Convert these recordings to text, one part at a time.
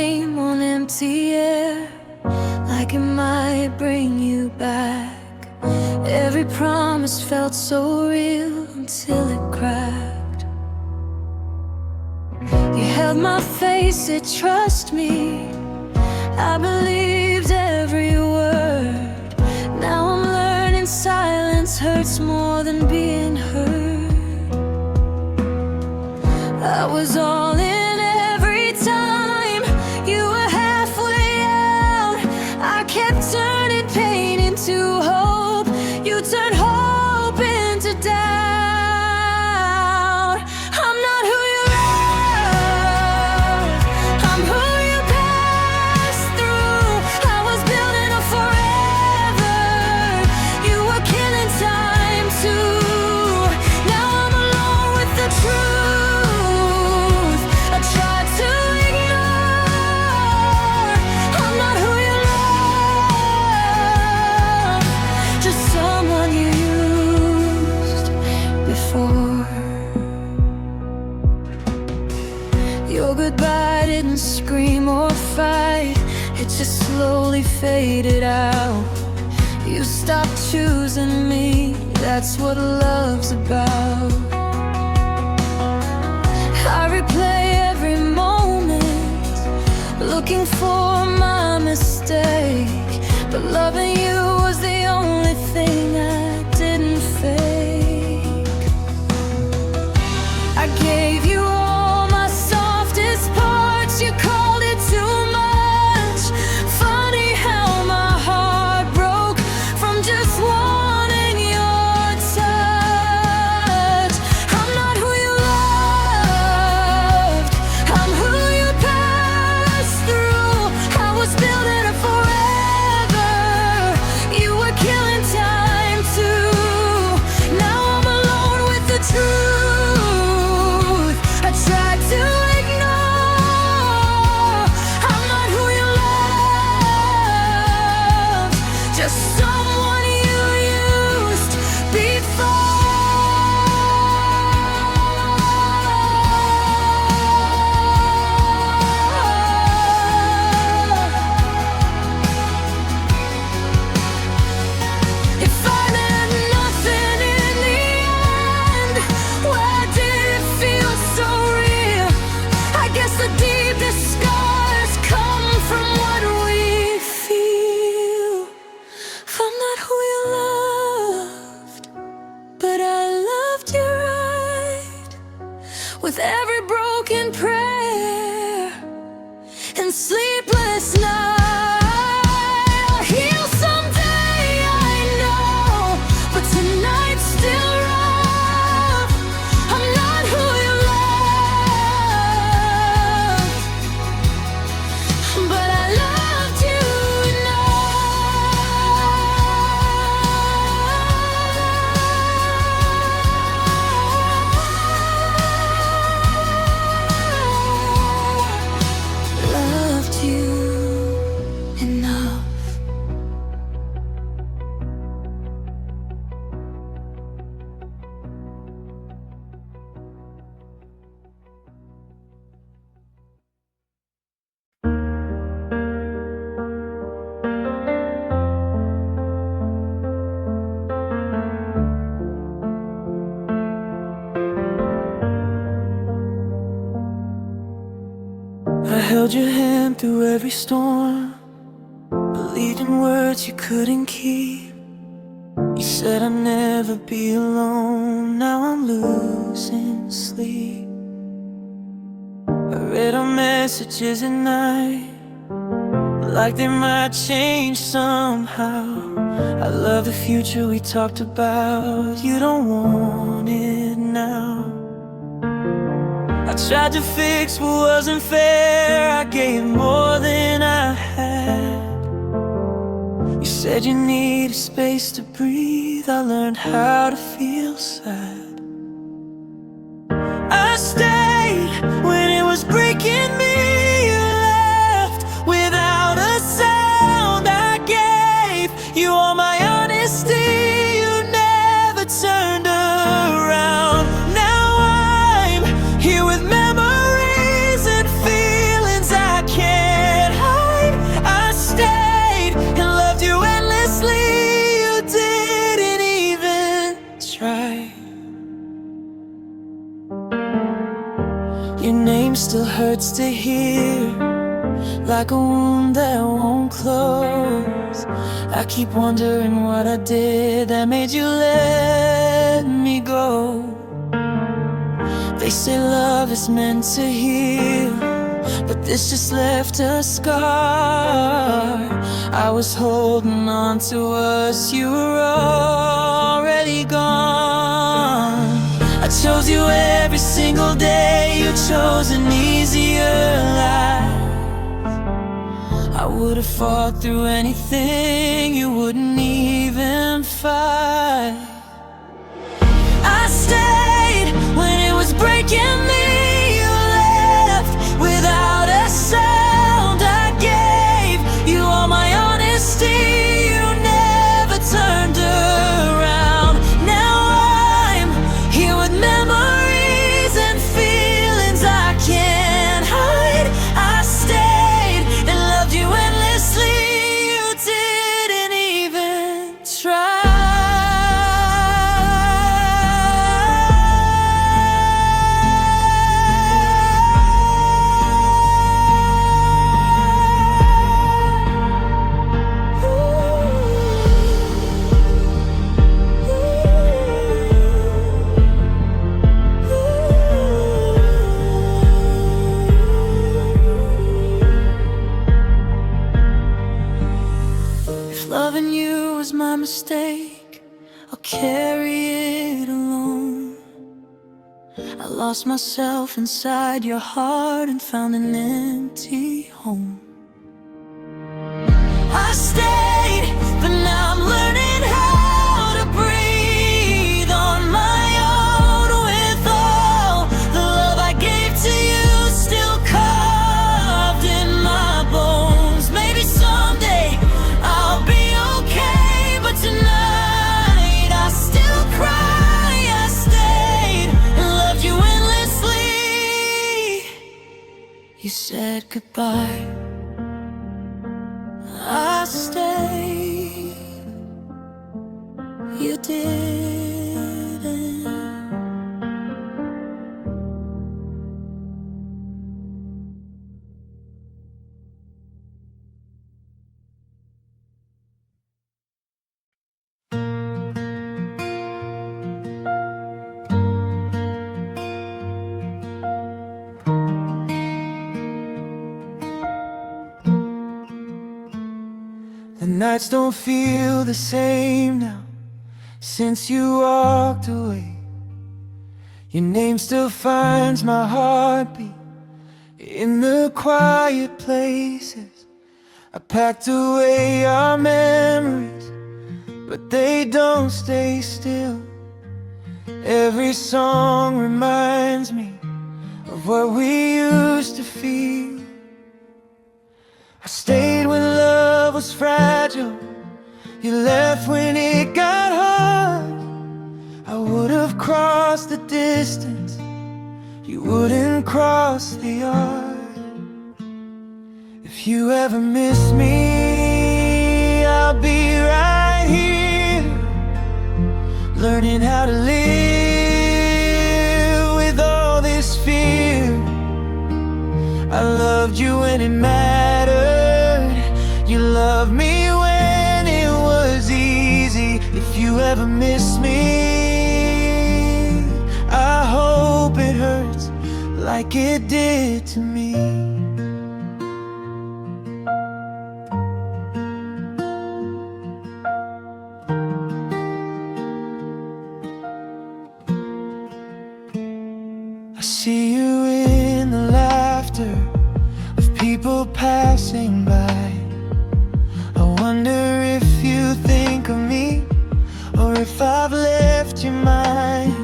name on empty air, like it might bring you back. Every promise felt so real until it cracked. You held my face, said trust me. I believed every word. Now I'm learning silence hurts more than being heard. I was all in every time you were halfway out. I kept turning pain into hope. You turned hope into doubt. I'm not who you love, I'm who you passed through. I was building a forever, you were killing time too. Now I'm alone with the truth I tried to ignore. I'm not who you love, just someone you used before. Your goodbye didn't scream or fight, it just slowly faded out. You stopped choosing me, that's what love's about. I replay every moment, looking for my mistake. But loving you was the only thing I didn't fake. I gave you all my softest parts, you called it too much. Funny how my heart broke from just wanting your touch. I'm not who you loved, I'm who you passed through. I was building a forever, you were killing time too. Now I'm alone with the truth I tried to ignore. I'm not who you love, just someone you used before. If I meant nothing in the end, why did it feel so real? I guess the deepest scars come from what we feel. I'm not who you loved, but I loved you right. With every broken prayer and sleepless night, I'll heal someday, I know, but tonight's still rough. I'm not who you love, but I loved you enough. Loved you enough. I held your hand through every storm, believed in words you couldn't keep. You said I'd never be alone, now I'm losing sleep. I read our messages at night, like they might change somehow. I love the future we talked about, you don't want it now. I tried to fix what wasn't fair, I gave more than I had. You said you needed space to breathe, I learned how to feel sad. I stayed when it was breaking me, you left without a sound. I gave you all my honesty, you never turned around. Now I'm here with memories and feelings I can't hurts to hear, like a wound that won't close. I keep wondering what I did that made you let me go. They say love is meant to heal, but this just left a scar. I was holding on to us, you were already gone. I chose you every single day, you chose an easier life. I would've fought through anything, you wouldn't even fight. I stayed when it was breaking me, you left without a sound. I gave you all my honesty, you never turned around. Now I'm here with memories and feelings I can't hide. I stayed and loved you endlessly, you didn't even try. Loving you was my mistake, I'll carry it alone. I lost myself inside your heart and found an empty home. I stayed, but now I'm learning how to breathe on my own. With all the love I gave to you still carved in my bones. Maybe someday I'll be okay, but tonight I still cry. I stayed and loved you endlessly. You said goodbye, I stayed, you didn't. The nights don't feel the same now since you walked away. Your name still finds my heartbeat in the quiet places. I packed away our memories, but they don't stay still. Every song reminds me of what we used to feel. I stayed when love was fragile, you left when it got hard. I would have crossed the distance, you wouldn't cross the yard. If you ever miss me, I'll be right here, learning how to live with all this fear. I loved you when it mattered, you loved me when it was easy. If you ever miss me, I hope it hurts like it did to me. I see you in the laughter of people passing by. I wonder if you think of me, or if I've left your mind.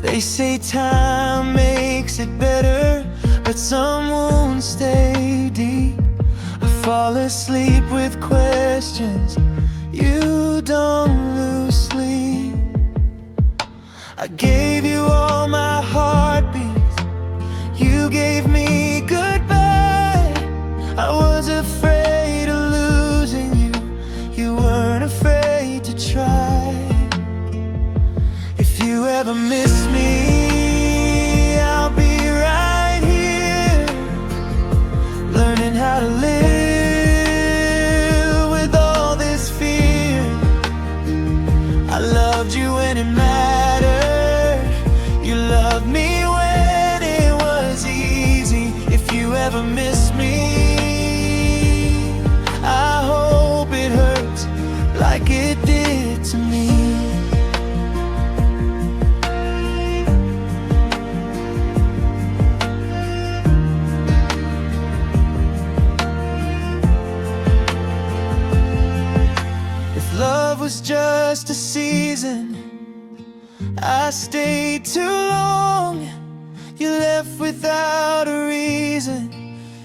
They say time makes it better, but some wounds stay deep. I fall asleep with questions, you don't lose sleep. I gave you all my heartbeats, you gave me goodbye. I was afraid of losing you, you weren't afraid to try. If you ever miss me, I'll be right here, learning how to live with all this fear. I loved you when it mattered. You loved me when it was easy. If you ever miss me, I hope it hurts like it did to me. Love was just a season, I stayed too long. You left without a reason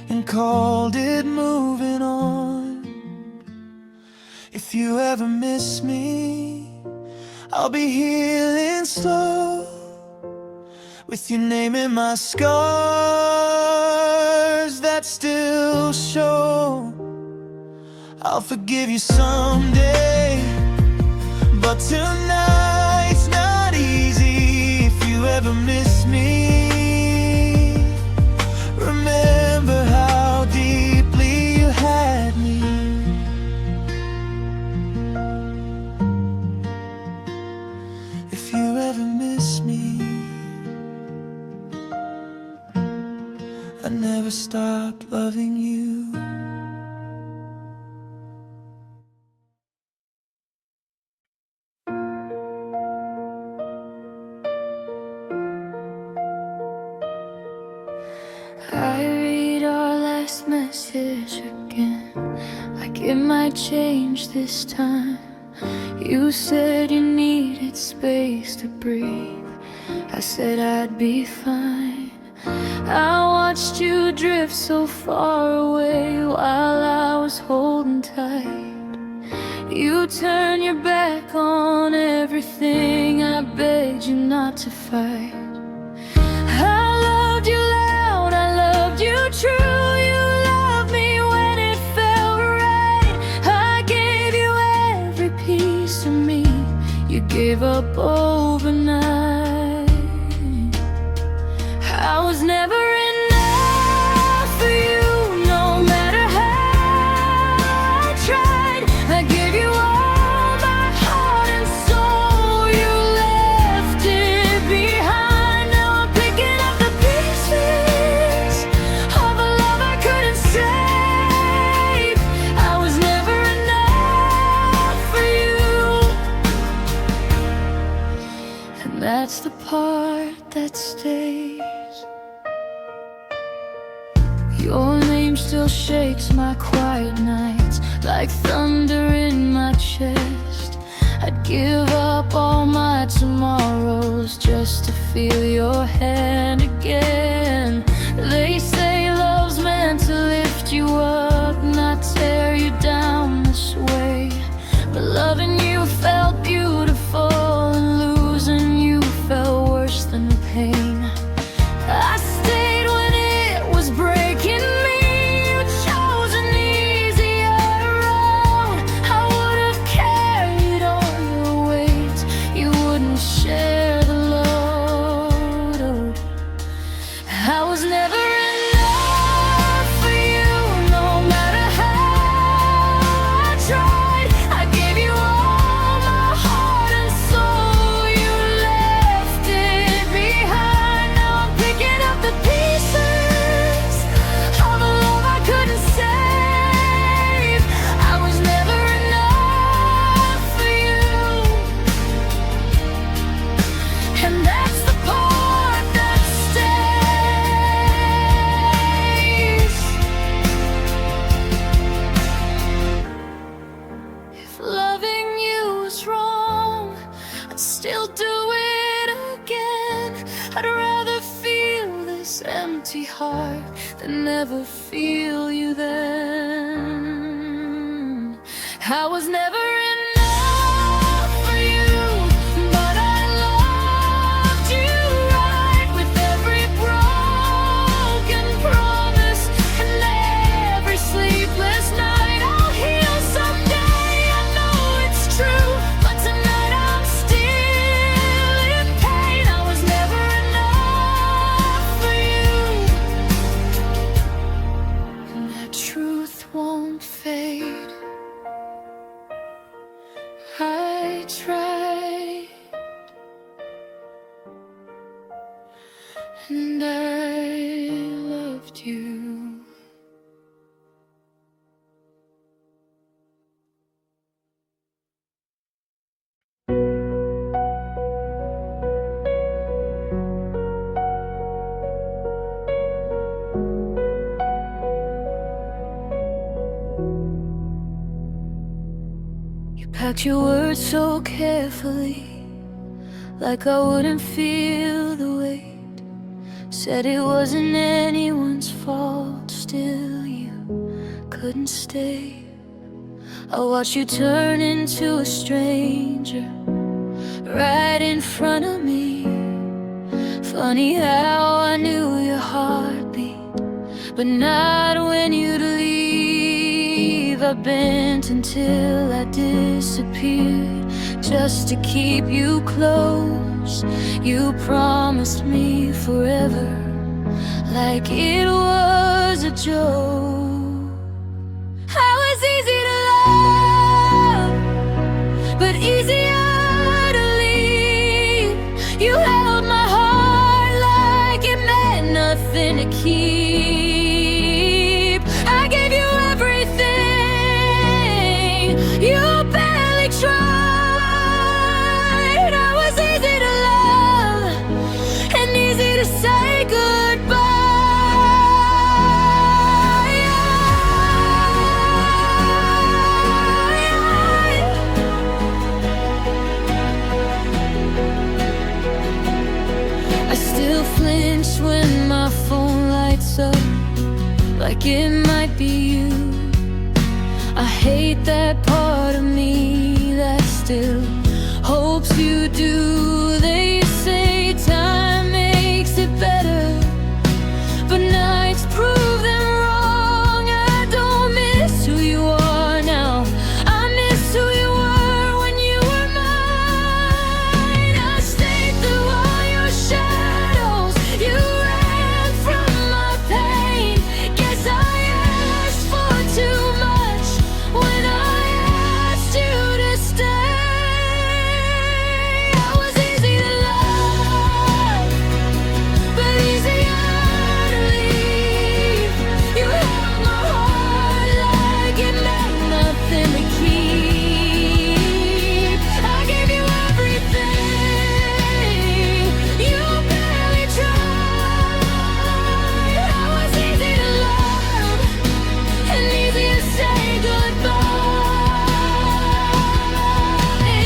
and called it moving on. If you ever miss me, I'll be healing slow, with your name in my scars that still show. I'll forgive you someday, but tonight's not easy. If you ever miss me, remember how deeply you had me. If you ever miss me, I never stopped loving you. I read our last message again, like it might change this time. You said you needed space to breathe, I said I'd be fine. I watched you drift so far away while I was holding tight. You turned your back on everything I begged you not to fight. I loved you loud, I loved you true. You loved me when it felt right. I gave you every piece of me you gave up overnight. I was never enough for you, no matter how I tried. I gave you all my heart and soul, you left it behind. Now I'm picking up the pieces of a love I couldn't save. I was never enough for you, and that's the part that stays. Your name still shakes my quiet nights like thunder in my chest. I'd give up all my tomorrows just to feel your hand again. They say love's meant to lift you up, not tear you down this way. But loving you felt beautiful, and losing you felt worse than the pain. I stayed when it was breaking me. You chose an easier road. I would have carried all your weight, you wouldn't share the load. I was never enough for you, no matter how I tried. I gave you all my heart and soul, you left it behind. Now I'm picking up the pieces of a love I couldn't save. I was never enough for you, and that's the part that stays. If loving you was wrong, I'd still do it again. I'd rather feel this empty heart than never feel you then. I was never enough for you, but I loved you right with every broken promise and every sleepless night. I'll heal someday, I know it's true, but tonight I'm still in pain. I was never enough for you, and I packed your words so carefully, like I wouldn't feel the weight. Said it wasn't anyone's fault, still you couldn't stay. I watched you turn into a stranger right in front of me. Funny how I knew your heartbeat, but not when you'd leave. I bent until I disappeared, just to keep you close. You promised me forever, like it was a joke. I was easy to love, but easier to leave. You held my heart like it meant nothing to keep. I gave you everything, you barely tried. I was easy to love and easy to say goodbye. When my phone lights up, like it might be you. I hate that part of me that still hopes you do. They say time makes it better, but nights prove them wrong. I don't miss who you are now, I miss who you were when you were mine. I stayed through all your shadows, you ran from my pain. Guess I asked for too much when I asked you to stay. I was easy to love, but easier to leave. You held my heart like it meant nothing to keep. I gave you everything, you barely tried. I was easy to love and easy to say goodbye.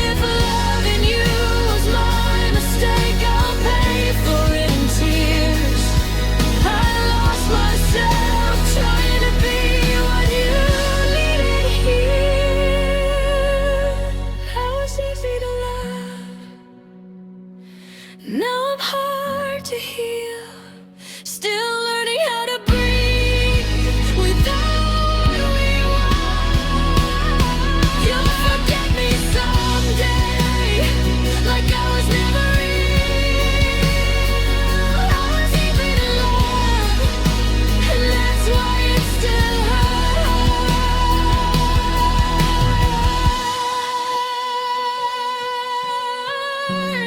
If loving you was my mistake, I'll pay for it in tears. I lost myself trying to be what you needed here. I was easy to love, now I'm hard to heal. Still learning how to breathe without who you are. You'll forget me someday, like I was never real. I was easy to love, and that's why it still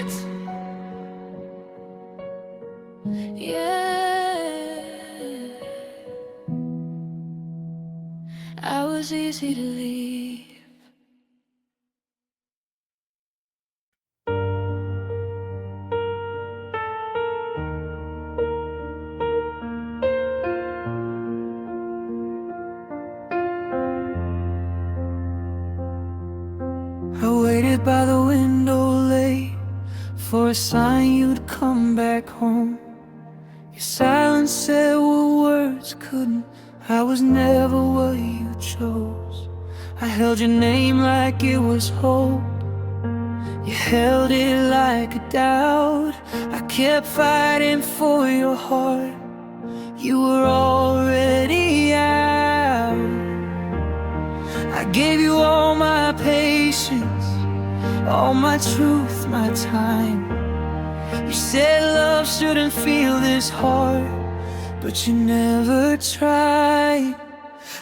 hurts. Yeah, I was easy to leave. I waited by the window late for a sign you'd come back home. Your silence said what words couldn't. I was never what you chose. I held your name like it was hope. You held it like a doubt. I kept fighting for your heart. You were already out. I gave you all my patience, all my truth, my time. You said love shouldn't feel this hard, but you never tried.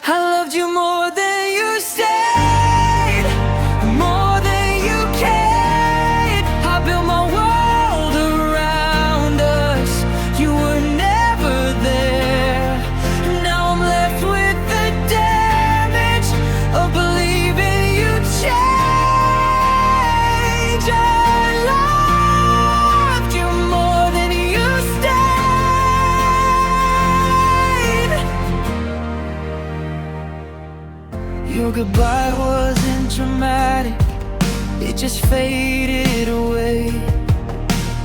I loved you more than you said, more than you cared. I built my world around us, you were never there. Now I'm left with the damage of believing you change. I loved you more than you stayed. Your goodbye wasn't dramatic, it just faded away.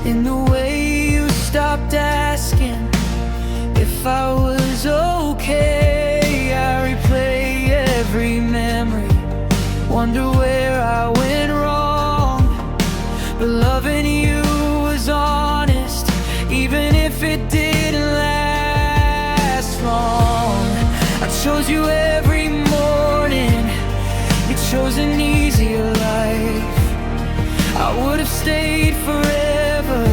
In the way you stopped asking if I was okay, I replay every memory, wonder where I went wrong. But loving you was honest, even if it didn't last long. I chose you every morning, you chose an easier life. I would have stayed forever,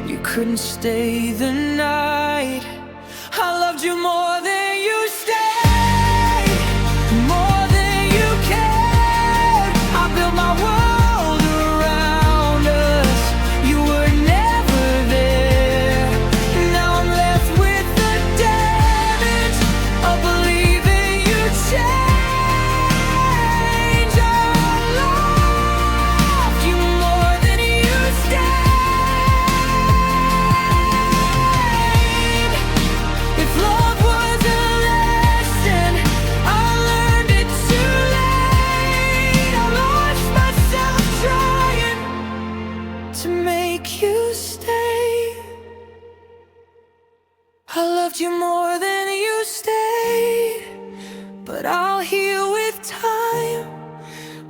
you couldn't stay the night. I loved you more than you stayed, more than you cared. I built my world around us, you were never there. Now I'm left with the damage of believing you change. I loved you more than you stayed. If love was a lesson, I learned it too late. I lost myself trying to make you stay. I loved you more than you stayed, but I'll heal with time,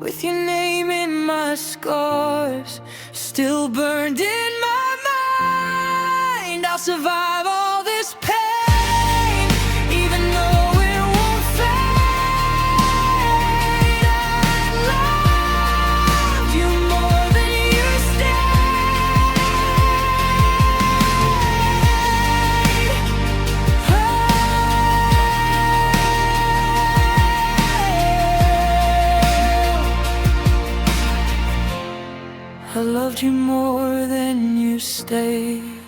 with your name in my scars, still burned in my mind. I'll survive all this pain, even though it won't fade. I loved you more than you stayed. I loved you more than you stayed.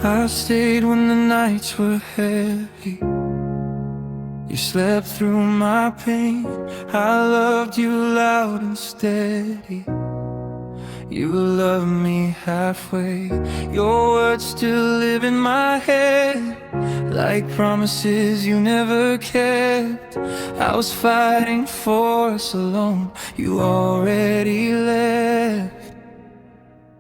I stayed when the nights were heavy, you slept through my pain. I loved you loud and steady, you loved me halfway. Your words still live in my head, like promises you never kept. I was fighting for us alone, you already left.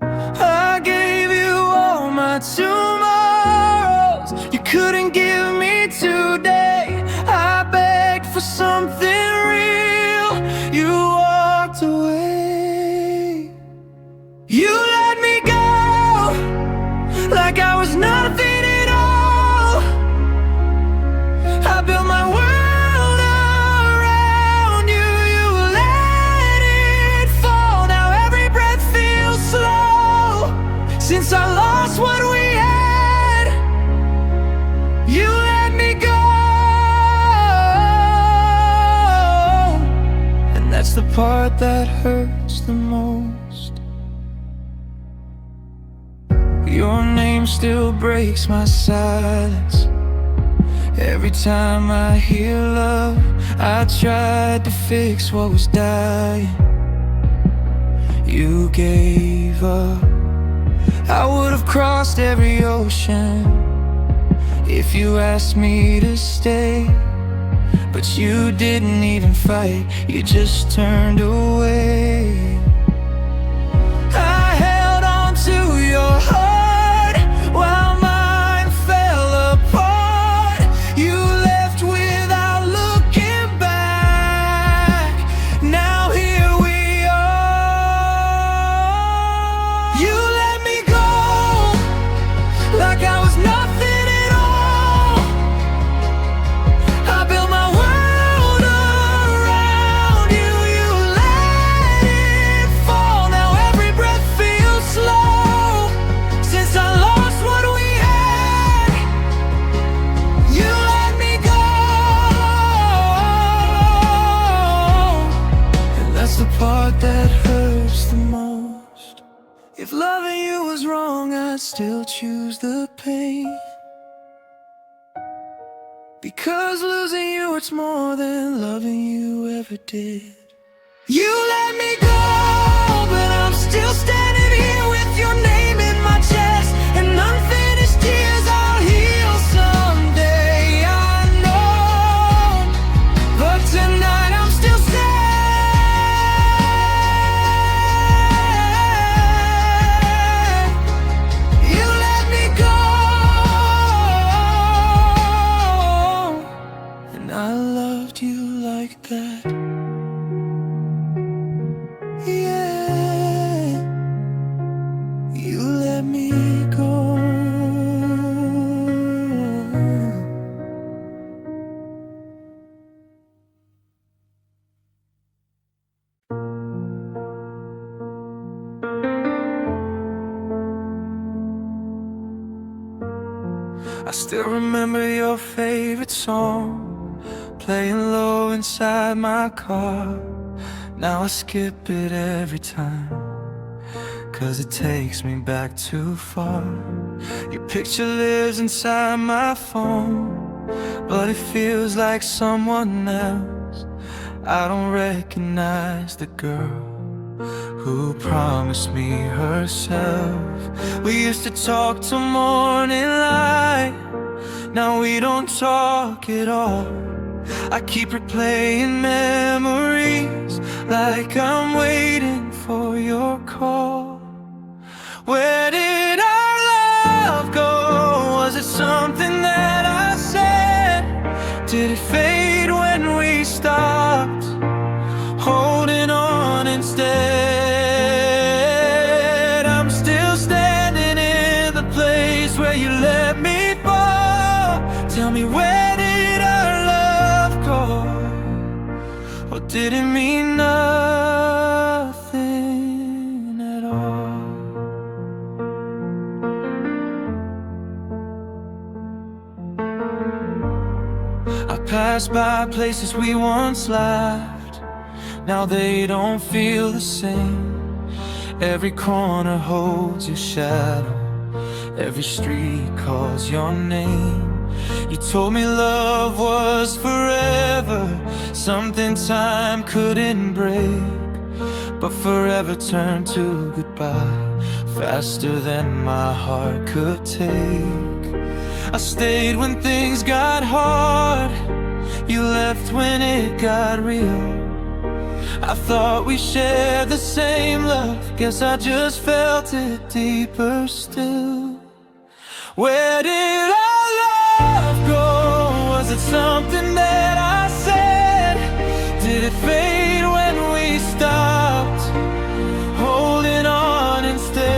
I gave you all my tomorrows, you couldn't give me today. I begged for something real, you walked away. You let me go, like I was nothing at all. I built my world around you, you let it fall. Now every breath feels slow, since I lost what we had. You let me go, and that's the part that hurts the most. Your name still breaks my silence. Every time I hear love, I tried to fix what was dying. You gave up. I would have crossed every ocean if you asked me to stay, but you didn't even fight, you just turned away. I held on to your heart while mine fell apart. You left without looking back, now here we are. You let me go, like I was nothing at all. I built my world around you, you let it fall. Now every breath feels slow, since I lost what we had. You let me go, and that's the part that hurts the most. If loving you was wrong, I'd still choose the pain. Because losing you hurts more than loving you ever did. You let me go, but I'm still standing here with your name in my chest. And unfinished tears I'll heal someday, I know. But tonight I'm still sad. You let me go, and I loved you like that. Yeah, you let me go. I still remember your favorite song playing low inside my car. Now I skip it every time, 'cause it takes me back too far. Your picture lives inside my phone, but it feels like someone else. I don't recognize the girl who promised me herself. We used to talk till morning light, now we don't talk at all. I keep replaying memories like I'm waiting for your call. Where did our love go? Was it something that I said? Did it fade when we stopped holding on instead? I'm still standing in the place where you let me fall. Tell me, where did our love go? Or did it mean nothing at all? I pass by places we once laughed, now they don't feel the same. Every corner holds your shadow, every street calls your name. You told me love was forever, something time couldn't break. But forever turned to goodbye, faster than my heart could take. I stayed when things got hard, you left when it got real. I thought we shared the same love, guess I just felt it deeper still. Where did our love go? Was it something that I said? Did it fade when we stopped holding on instead?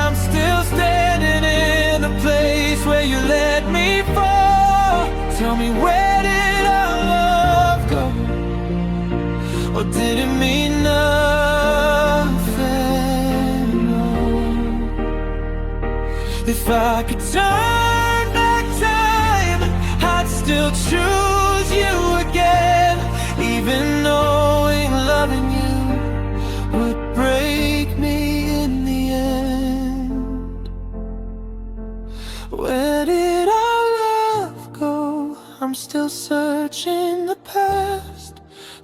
I'm still standing in the place where you let me fall. Tell me, where did our love go? Or did it mean nothing? No. If I could turn back time, I'd still choose you again, even knowing loving you would break me in the end. Where did our love go? I'm still searching the past,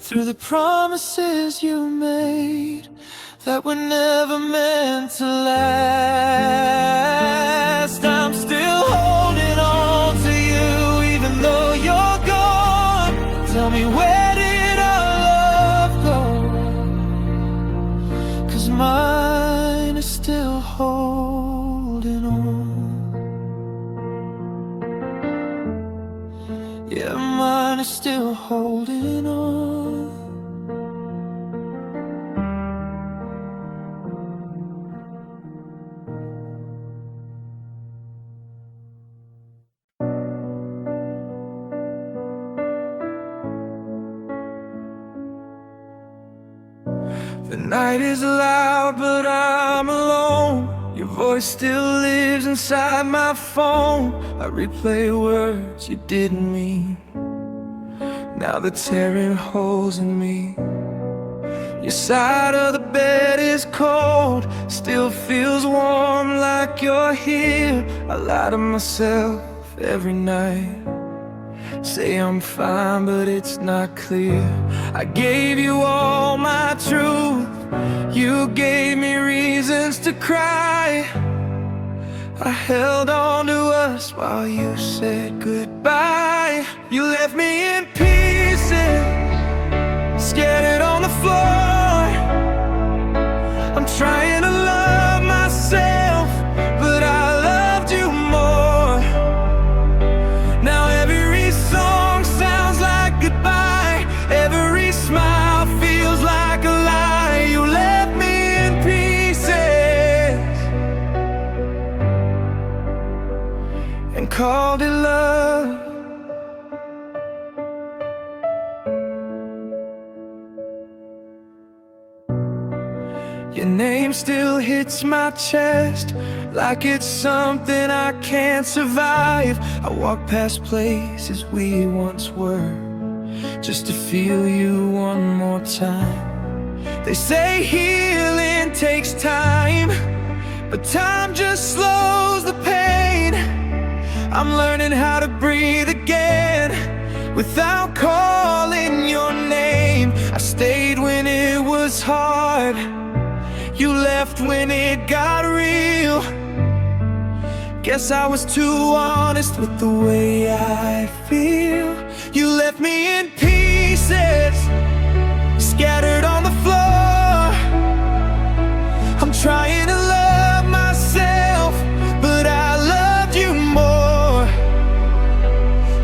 through the promises you made that were never meant to last. I'm still holding on to you even though you're gone. Tell me, where did our love go? 'Cause mine is still holding on. Yeah, mine is still holding on. The night is loud, but I'm alone. Your voice still lives inside my phone. I replay words you didn't mean, now they're tearing holes in me. Your side of the bed is cold, still feels warm like you're here. I lie to myself every night. Say I'm fine, but it's not clear. I gave you all my truth, you gave me reasons to cry. I held on to us while you said goodbye. You left me in pieces, scattered on the floor. I'm trying to love myself, but I loved you more. Now every song sounds like goodbye, every smile feels like a lie. You left me in pieces and called it love. Your name still hits my chest like it's something I can't survive. I walk past places we once were just to feel you one more time. They say healing takes time, but time just slows the pain. I'm learning how to breathe again without calling your name. I stayed when it was hard, you left when it got real. Guess I was too honest with the way I feel. You left me in pieces, scattered on the floor. I'm trying to love myself, but I loved you more.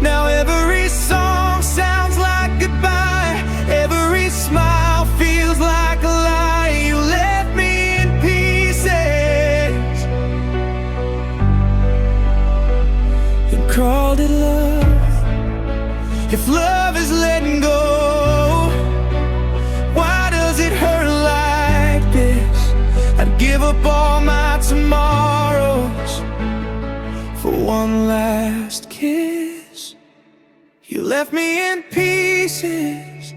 Now every song sounds like goodbye, every smile feels like a lie. You left me in pieces and called it love. If love is letting go, why does it hurt like this? I'd give up all my tomorrows for one last kiss. You left me in pieces,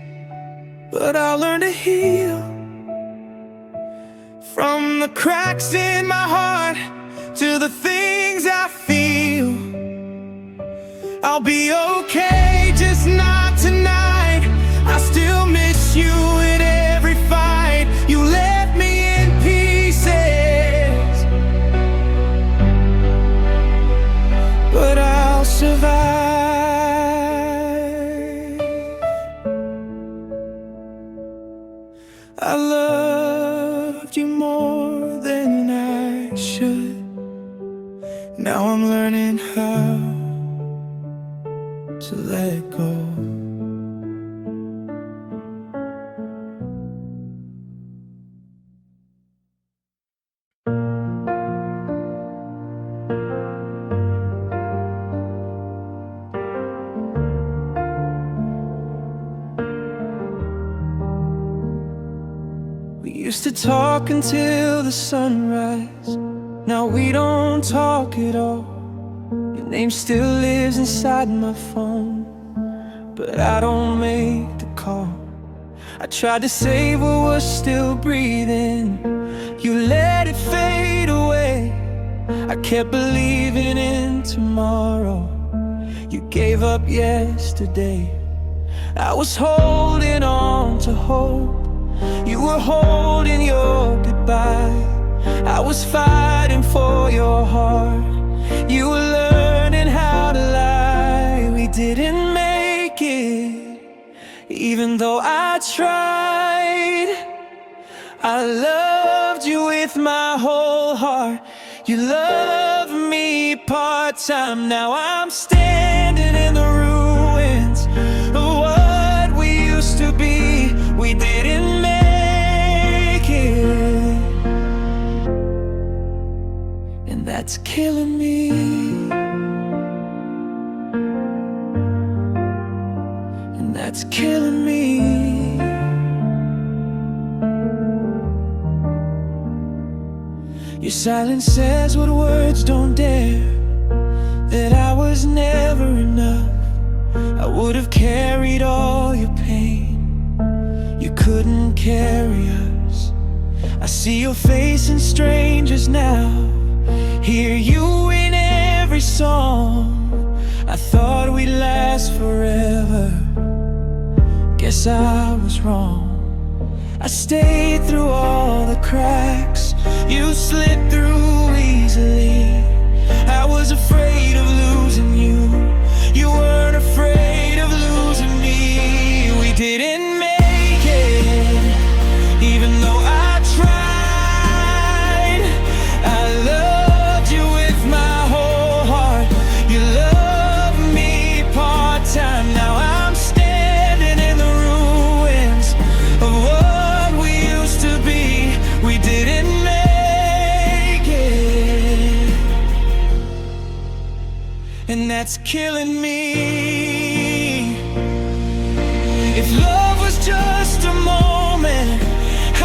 but I'll learn to heal. From the cracks in my heart to the things I feel, I'll be okay, just not tonight. I still miss you in every fight. You left me in pieces, but I'll survive. I loved you more than I should. Now I'm learning how to let go. We used to talk until the sunrise. Now we don't talk at all. Your name still lives inside my phone, but I don't make the call. I tried to save what was still breathing, you let it fade away. I kept believing in tomorrow, you gave up yesterday. I was holding on to hope, you were holding your goodbye. I was fighting for your heart, you were learning how to lie. We didn't make it, even though I tried. I loved you with my whole heart, you loved me part-time. Now I'm standing in the ruins of what we used to be. We didn't make it, and that's killing me. And that's killing me. Your silence says what words don't dare, that I was never enough. I would have carried all your pain, you couldn't carry us. I see your face in strangers now, hear you in every song. Guess I was wrong. I stayed through all the cracks. You slipped through easily. I was afraid of losing you. You weren't afraid of losing me. We didn't make it, even though I tried. I loved you with my whole heart. You loved me part-time. Now I'm standing in the ruins of what we used to be. We didn't make it, and that's killing me. If love was just a moment,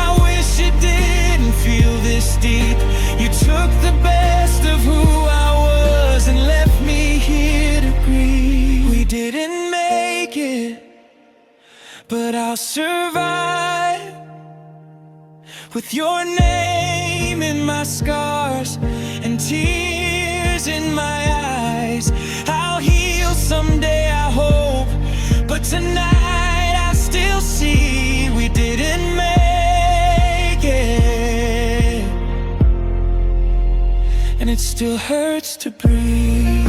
I wish it didn't feel this deep. You took the best of who I was and left me here to grieve. We didn't make it, but I'll survive with your name in my scars and tears in my eyes. I'll heal someday, I hope, but tonight I still see we didn't make it, and it still hurts to breathe.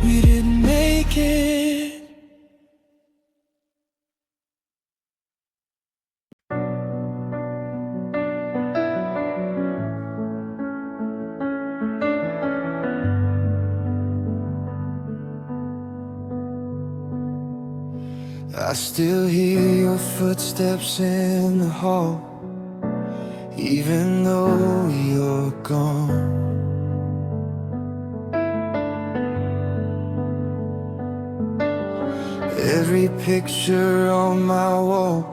We didn't make it. I still hear your footsteps in the hall, even though you're gone. Every picture on my wall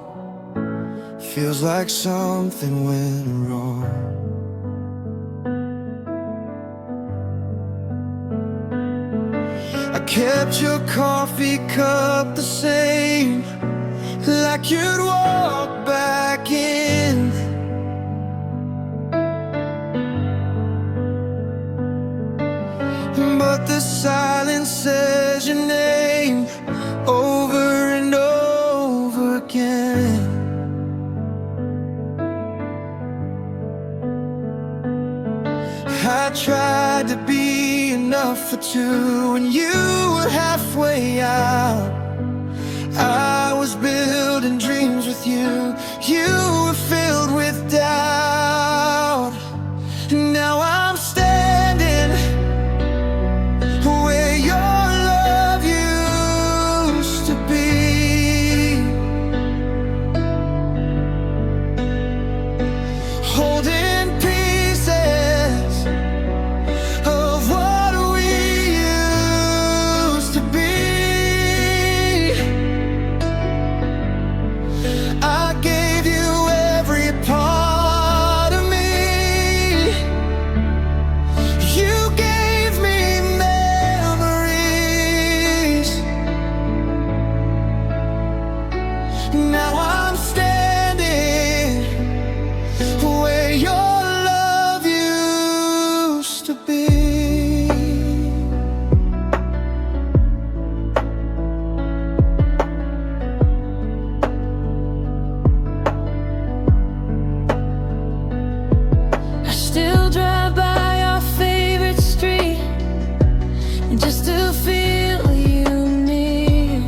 feels like something went wrong. I kept your coffee cup the same, like you'd walk back in. But the silence says your name over and over again. I tried to be enough for two, and you were halfway out. I was building dreams with you. You were filled with doubt. Now I'm standing where your love used to be, holding pieces of what we used to be. I gave you every part of me. You gave me memories. Now I'm standing where your love used to be. I still drive by our favorite street just to feel you near.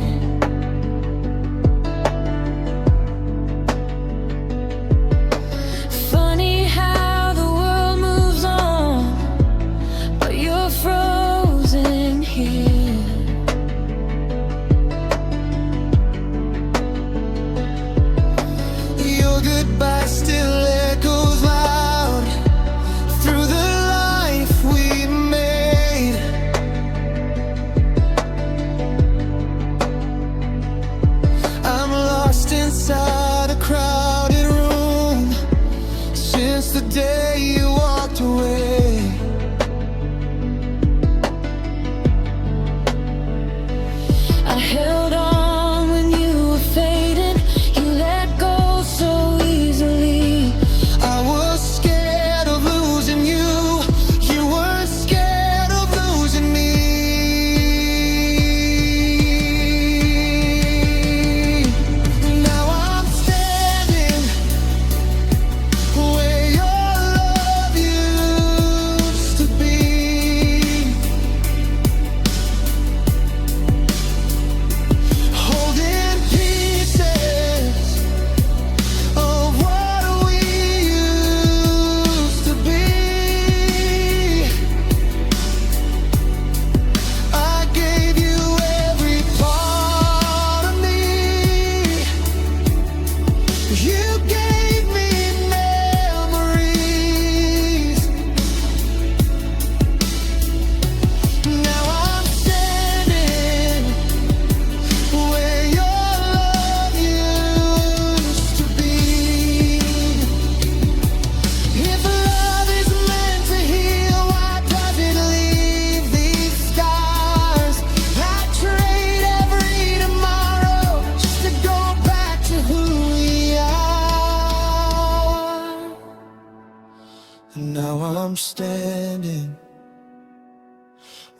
standing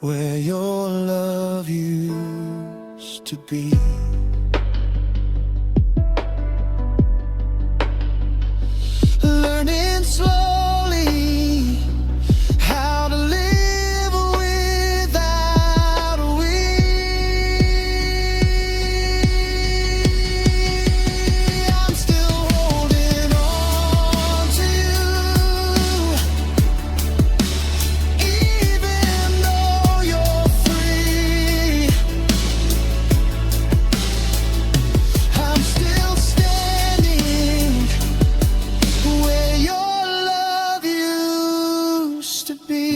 where your love used to be. Learning slowly how to live without a will. I'm still holding on to you, even though you're free. I'm still standing where your love used to be.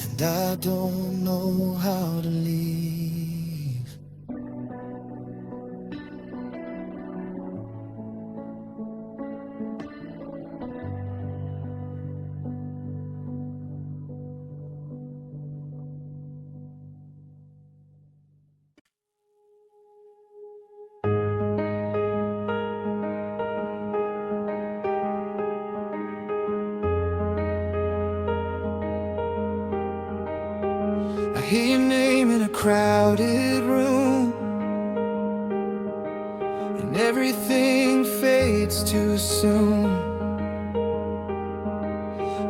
And I don't know how to leave. I hear your name in a crowded room, and everything fades too soon.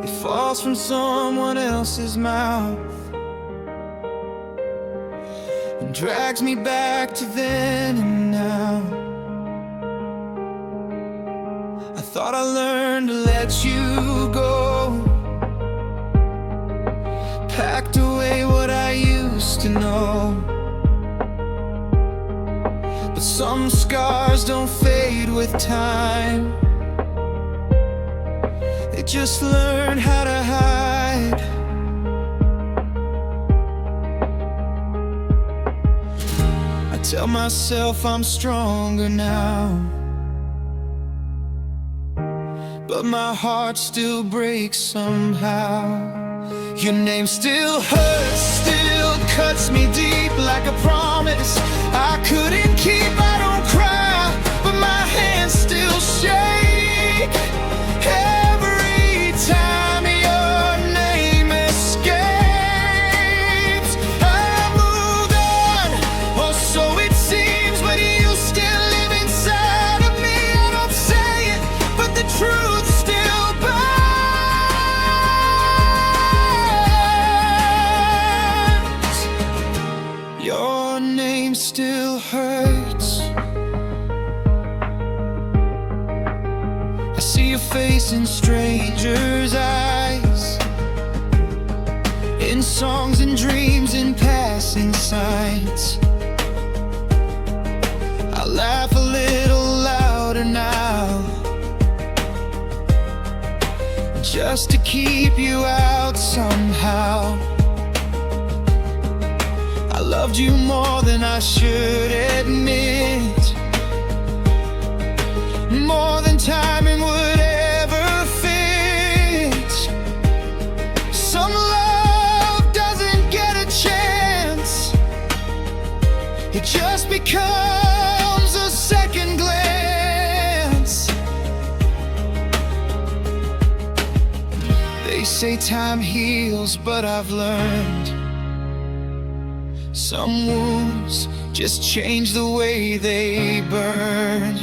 It falls from someone else's mouth and drags me back to then and now. I thought I learned to let you go, packed away what I used to know. But some scars don't fade with time, they just learn how to hide. I tell myself I'm stronger now, but my heart still breaks somehow. Your name still hurts, still cuts me deep like a promise I couldn't keep. I don't cry, but my hands still shake every time your name escapes. I moved on, or so it seems, but you still live inside of me. I don't say it, but the truth still burns. Your name still hurts. I see your face in strangers' eyes, in songs and dreams, in passing sights. I laugh a little louder now, just to keep you out somehow. I loved you more than I should admit, more than timing would ever fit. Some love doesn't get a chance, it just becomes a second glance. They say time heals, but I've learned some wounds just change the way they burn.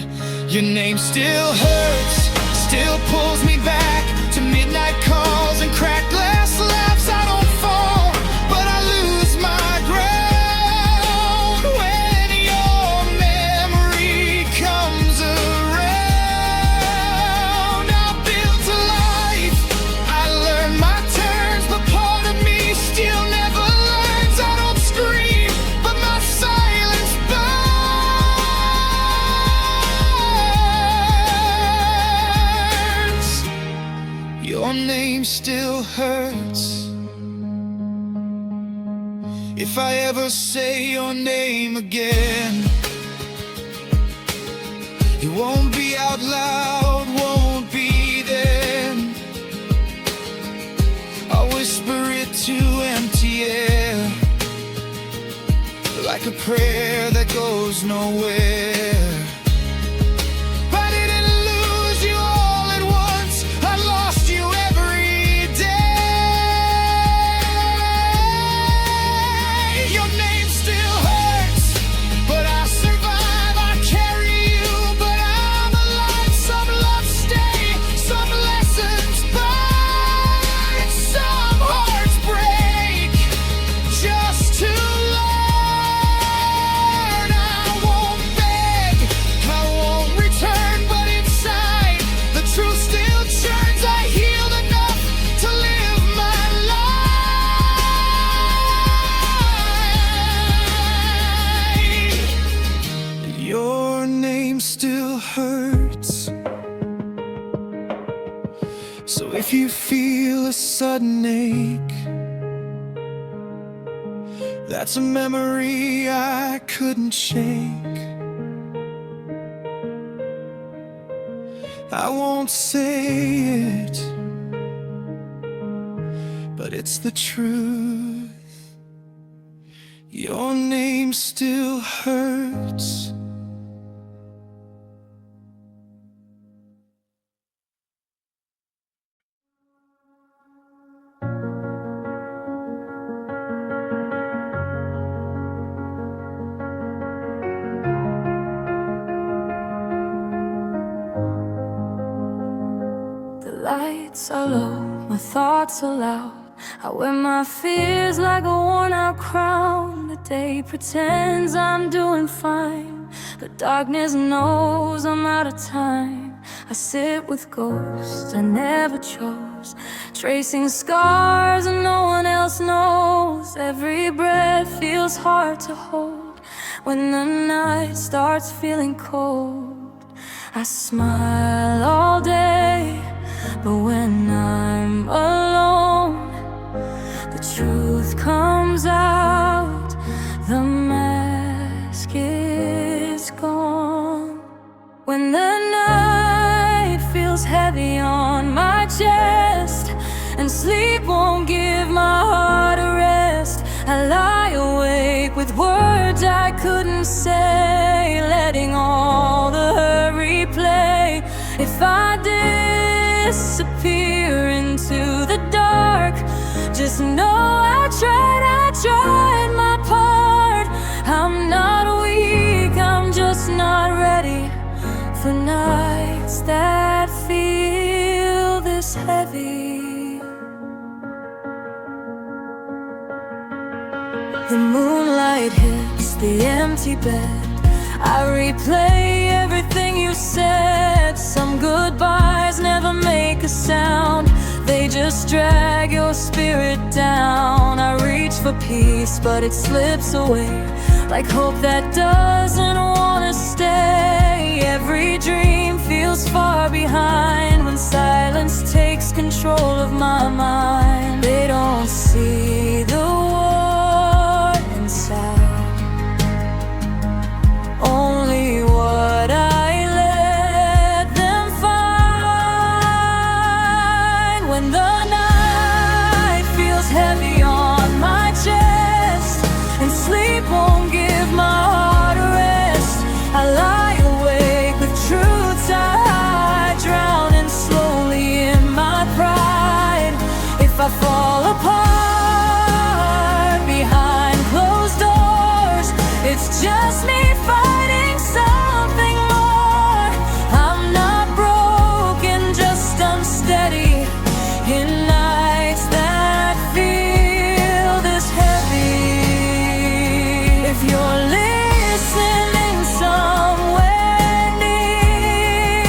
Your name still hurts, still pulls me back to midnight calls and cracked glass laughs. I don't fall, but I lose my ground when your memory comes around. I built a life, I learned my turns, but part of me still never learns. I don't scream, but my silence burns. Your name still hurts. If I ever say your name again, it won't be out loud, won't be then. I'll whisper it to empty air, like a a prayer that goes nowhere. I didn't lose you all at once, I lost you every day. Your name still hurts, but I survive, I carry you, but I'm alive. Some loves stay, some lessons burn, some hearts break just to learn. I won't beg, I won't return, but inside the truth still churns. I healed enough to live my life. Your name still hurts, so if you feel a sudden ache, that's a memory I couldn't shake. I won't say it, but it's the truth. Your name still hurts. The lights are low, my thoughts are loud. I wear my fears like a worn-out crown. The day pretends I'm doing fine, but darkness knows I'm out of time. I sit with ghosts I never chose, tracing scars and no one else knows. Every breath feels hard to hold when the night starts feeling cold. I smile all day, but when I'm alone, the truth comes out, the mask is gone. When the night feels heavy on my chest and sleep won't give my heart a rest, I lie awake with words I couldn't say, letting all the hurry play. If I disappear into the dark, just know I tried my part. I'm not weak, I'm just not ready for nights that feel this heavy. The moonlight hits the empty bed, I replay everything you said. Some goodbyes never make a sound, they just drag your spirit down. I reach for peace, but it slips away like hope that doesn't want to stay. Every dream feels far behind when silence takes control of my mind. They don't see the war inside, only what I let them find. When the night feels heavy on my chest and sleep won't give my heart a rest, I lie awake with truths I drowning slowly in my pride. If I fall apart behind closed doors, it's just me fighting something more. I'm not broken, just unsteady in nights that feel this heavy. If you're listening somewhere near,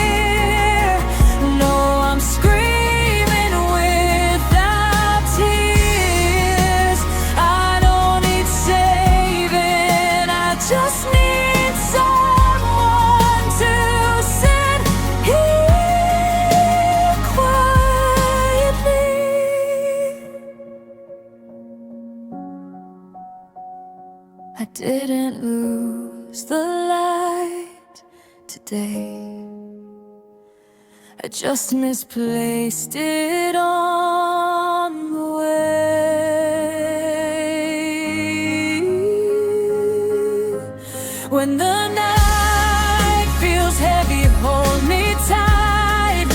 know I'm screaming without tears. I don't need saving, I just need someone to sit here quietly. I didn't lose the light today, I just misplaced it on the way. When the night feels heavy, hold me tight.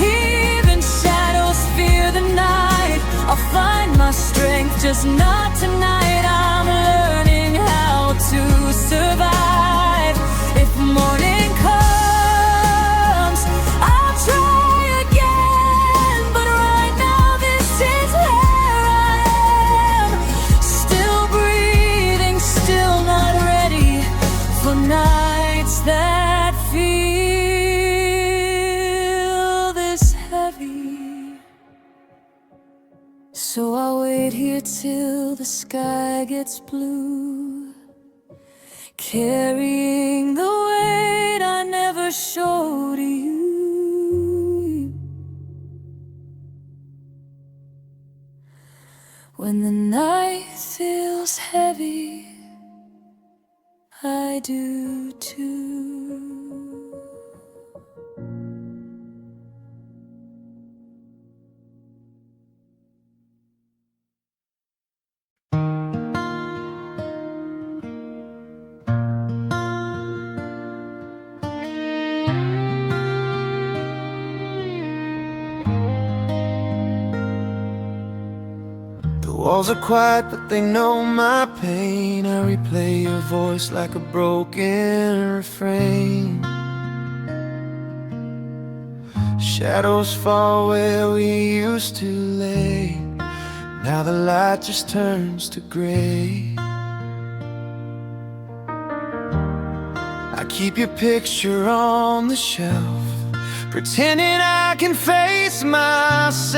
Even shadows fear the night. I'll find my strength, just not tonight. I'm learning how to survive. If morning comes, I'll try again. But right now this is where I am. Still breathing, still not ready for nights that feel this heavy. So I'll wait here till the sky gets blue, carrying the weight I never showed to you. When the night feels heavy, I do too. The walls are quiet, but they know my pain. I replay your voice like a broken refrain. Shadows fall where we used to lay. Now the light just turns to gray. I keep your picture on the shelf, pretending I can face myself.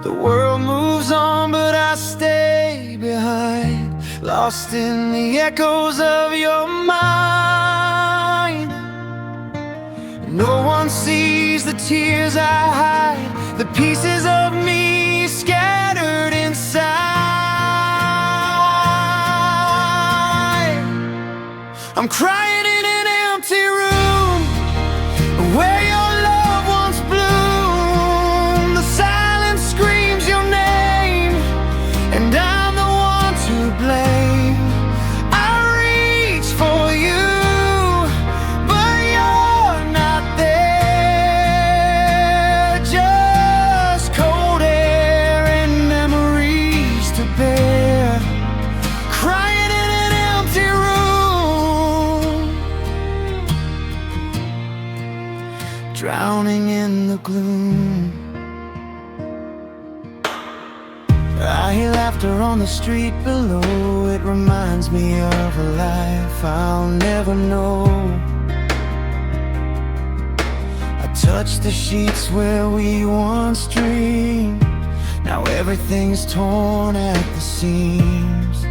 The world moves on, but I stay behind, lost in the echoes of your mind. No one sees the tears I hide, the pieces of me scattered inside. I'm crying in an empty room where your love once bloomed. The silence screams your name, and I'm the one to blame. I reach for you, but you're not there. Just cold air and memories to bear. Crying in an empty room, drowning in the gloom. I hear laughter on the street below. It reminds me of a life I'll never know. I touch the sheets where we once dreamed. Now everything's torn at the seams.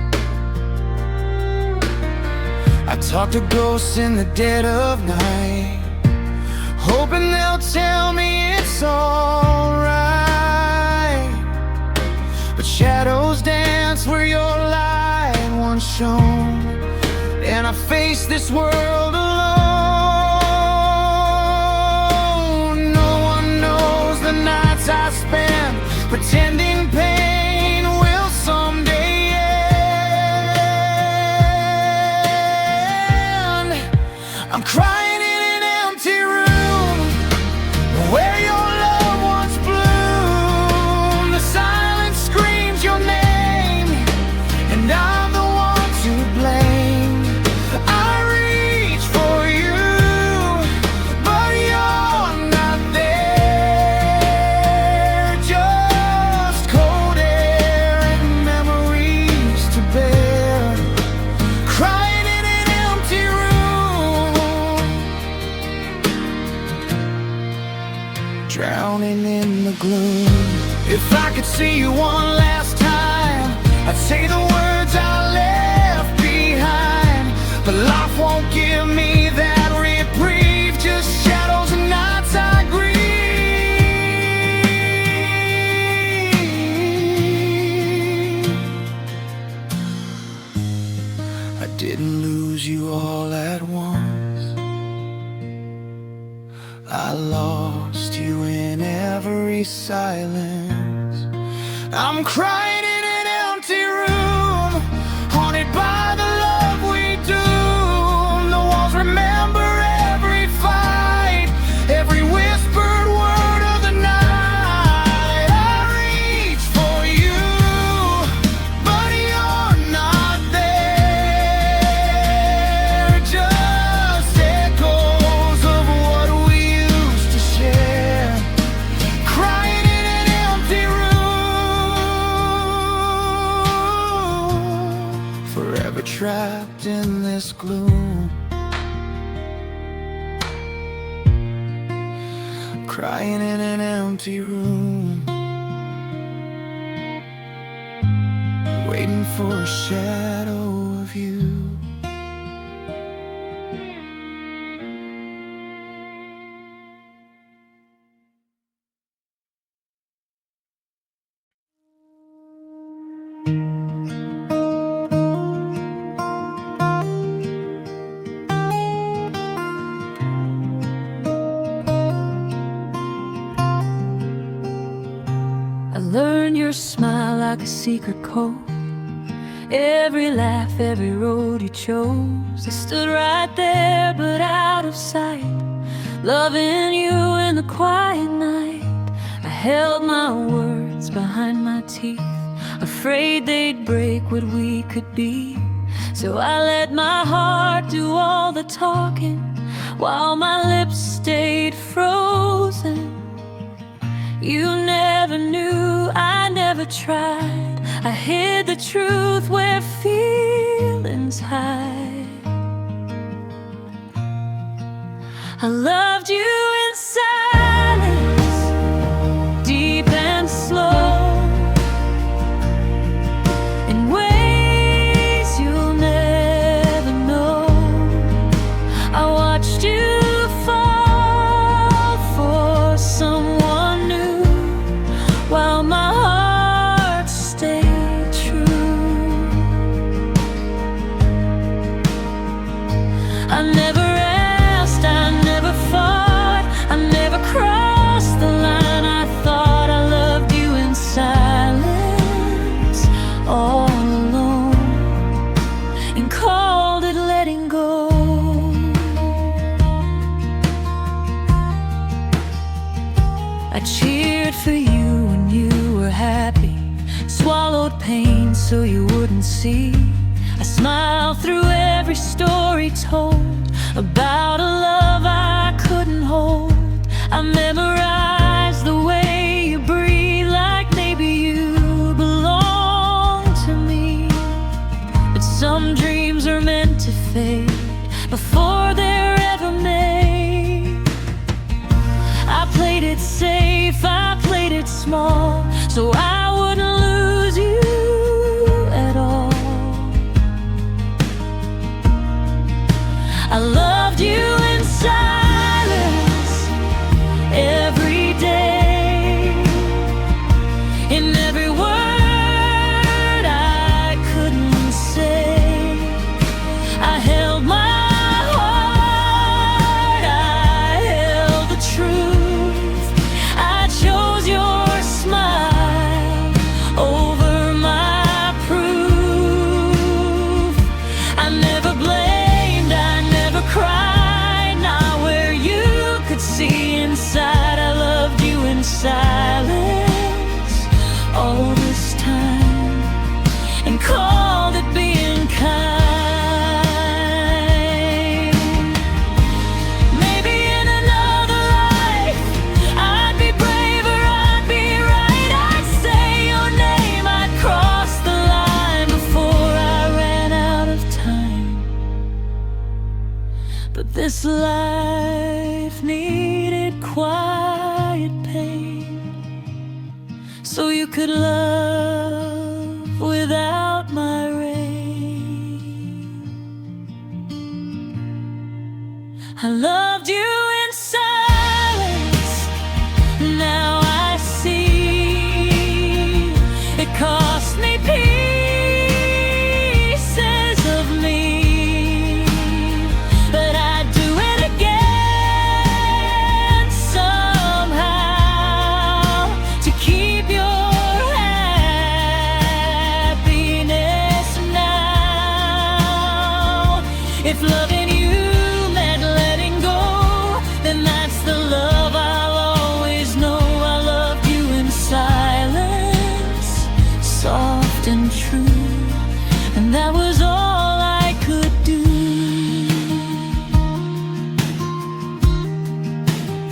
I talk to ghosts in the dead of night, hoping they'll tell me it's alright. But shadows dance where your light once shone, and I face this world alone. No one knows the nights I spend pretending pain will someday end. I'm crying in an empty room where your love once bloomed. The silence screams your name, and I'm the one to blame. I reach for you, but you're not there. Just cold air and memories to bear. Crying in an empty room, drowning in the gloom. If I could see you one last time, I'd say the words I left behind. But life won't give me that reprieve, just shadows and nights I grieve. I didn't lose you all at once. I lost you in every silence. I'm crying in an empty room, haunted by the love trapped in this gloom, crying in an empty room, waiting for a shadow of you. I learned your smile like a secret code. Every laugh, every road you chose. I stood right there but out of sight, loving you in the quiet night. I held my words behind my teeth, afraid they'd break what we could be. So I let my heart do all the talking, while my lips stayed frozen. You never knew, I never tried. I hid the truth where feelings hide. I loved you in silence, deep and slow, in ways you'll never know. I watched you fall for someone new, while my heart stayed true. I never asked, I never fought, I never crossed the line. I thought I loved you in silence, all alone, and called it letting go. I cheered for you when you were happy, swallowed pain so you wouldn't see. I smiled through every story told about a love I couldn't hold. I memorized the way you breathe, like maybe you belong to me. But some dreams are meant to fade before they're ever made. I played it safe, I played it small, so I wouldn't lose you at all. I loved you in silence every day, in every word I couldn't say. I held my heart, I held the truth. I chose your smile over my proof. I never blamed, I never cried, not where you could see inside. I loved you in silence all this time, and called it being kind. Maybe in another life I'd be braver, I'd be right, I'd say your name, I'd cross the line before I ran out of time. But this life needed quiet pain, so you could love without my rain. I loved you in silence, now I see. It cost me pieces of me, but I'd do it again somehow, to keep your happiness now. If loving you meant letting go, then that's the love I'll always know. I loved you in silence, soft and true, and that was all I could do.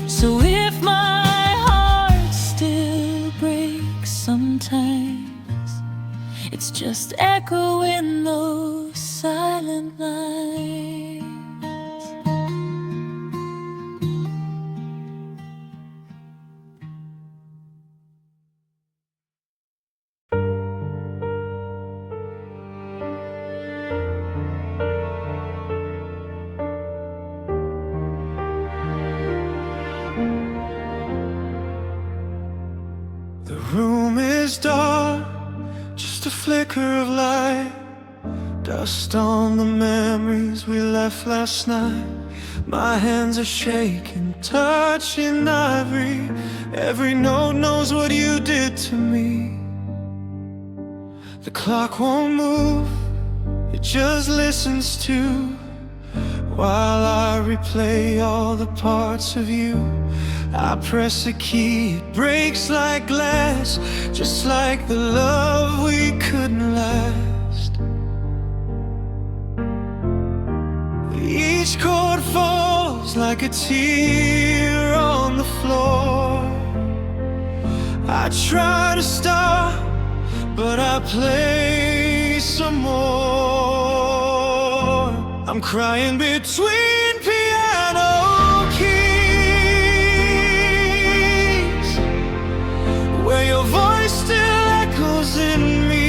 So if my heart still breaks sometimes, it's just echoing those silent nights. The room is dark, just a flicker of light, dust on the memories we left last night. My hands are shaking, touching ivory. Every note knows what you did to me. The clock won't move, it just listens to, while I replay all the parts of you. I press a key, it breaks like glass, just like the love we couldn't last. Each chord falls like a tear on the floor. I try to stop, but I play some more. I'm crying between piano keys, where your voice still echoes in me.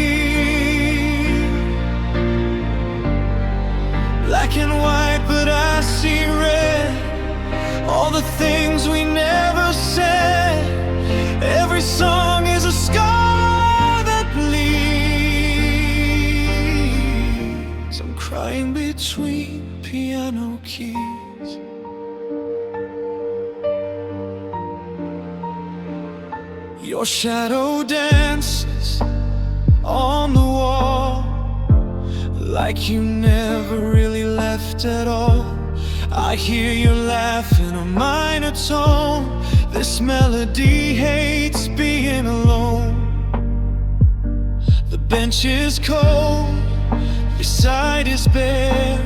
Black and white, but I see red. All the things we never said. Every song is a scar that bleeds. I'm crying between piano keys. Your shadow dances on the wall, like you never really left at all. I hear you laugh in a minor tone. This melody hates being alone. The bench is cold, beside is bare.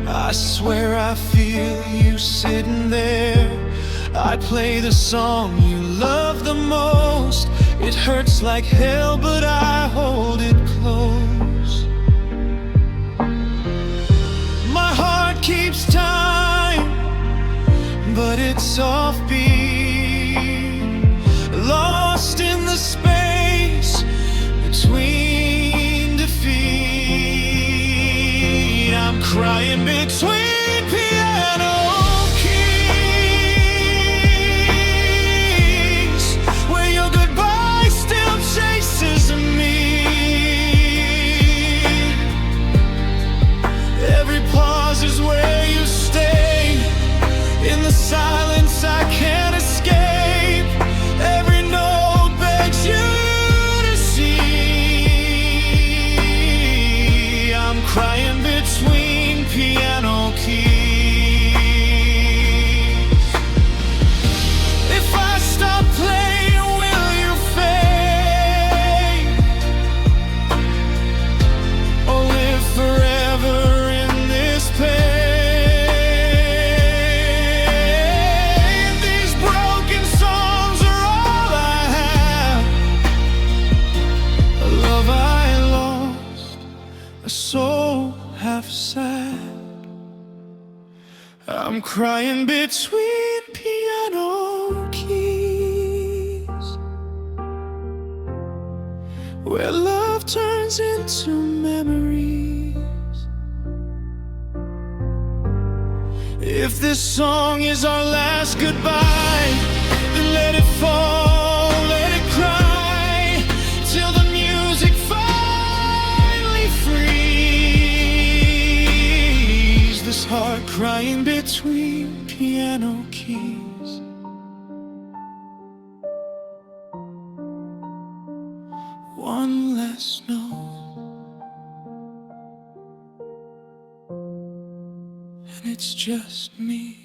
I swear I feel you sitting there. I play the song you love the most. It hurts like hell, but I hold it close. My heart keeps time, but it's offbeat, lost in the space between defeat. I'm crying between piano keys, where your goodbye still chases me. Every pause is where you stay. In the silence I can't escape. Every note begs you to see. I'm crying between piano keys. If I stop playing, will you fade, or live forever in this pain? These broken songs are all I have, a love I lost, a soul half sad. I'm crying between piano keys, where love turns into memories. If this song is our last goodbye, then let it fall, let it cry, till the music finally frees. This heart crying between piano keys. One less note, and it's just me.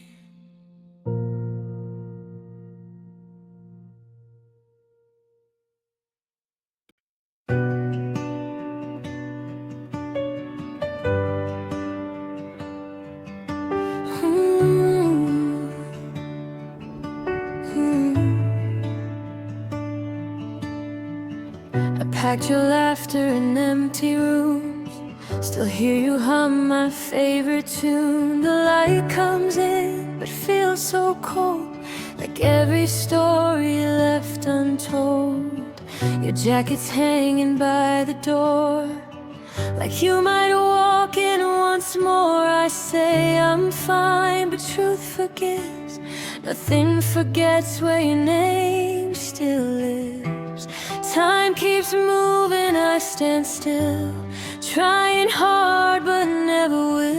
I packed your laughter in empty rooms, Still hear you hum my favorite tune. The light comes in but feels so cold, like every story left untold. Your jacket's hanging by the door, like you might walk in once more. I say I'm fine, but truth forgives. Nothing forgets where your name still lives. Time keeps moving, I stand still, trying hard but never will.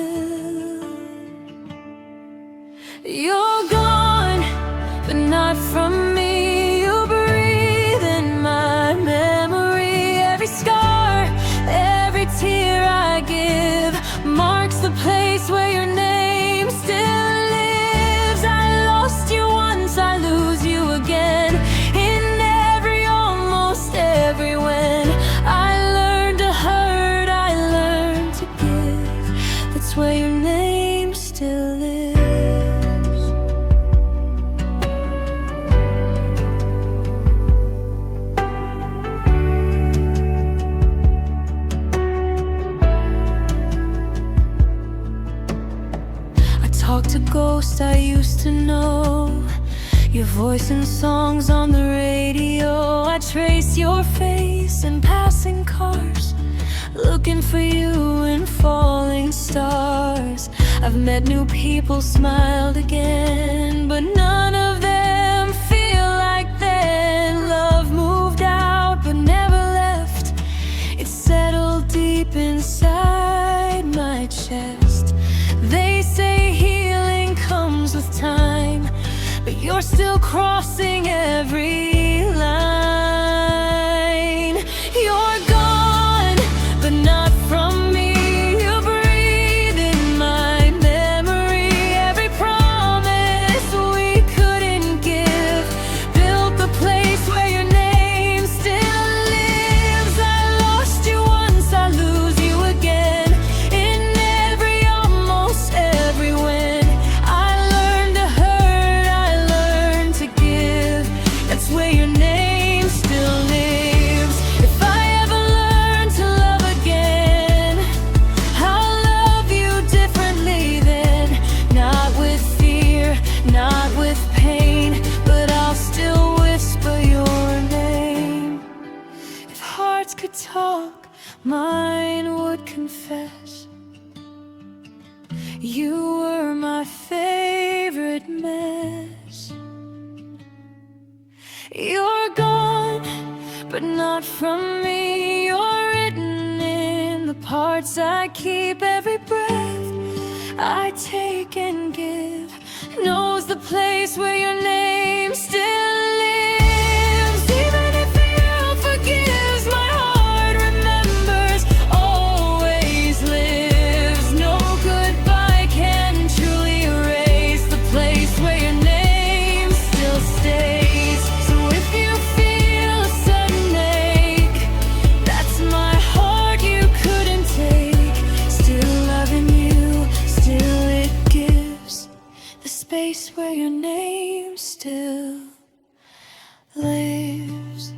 You're gone, but not from me. You breathe in my memory. Every scar, every tear I give marks the place where your name still lives. I lost you once, I lose you again. In every, almost every when. I learned to hurt, I learned to give. That's where your name still lives. Talk to ghosts I used to know, your voice in songs on the radio. I trace your face in passing cars, looking for you in falling stars. I've met new people, smiled again, but none of them feel like then. Love moved out but never left. It settled deep inside my chest. They say healing comes with time, but you're still crossing every line. You're gone, but not from me. You breathe in my memory. Every promise we couldn't give built the place where your name still lives. I lost you once, I lose you again. In every, almost every when. I learned to hurt, I learned to give. That's where your name still lives. If I ever learn to love again, I'll love you differently then. Not with fear, not with pain, but I'll still whisper your name. If hearts could talk, mine would confess. You were my favorite mess. You're gone, but not from me. You're written in the parts I keep. Every breath I take and give knows the place where your name still lives. Even if the world forgives, my heart remembers, always lives. No goodbye can truly erase the place where your name still stays. So if you feel a sudden ache, that's my heart you couldn't take. Still loving you, still it gives the space where your name still lives.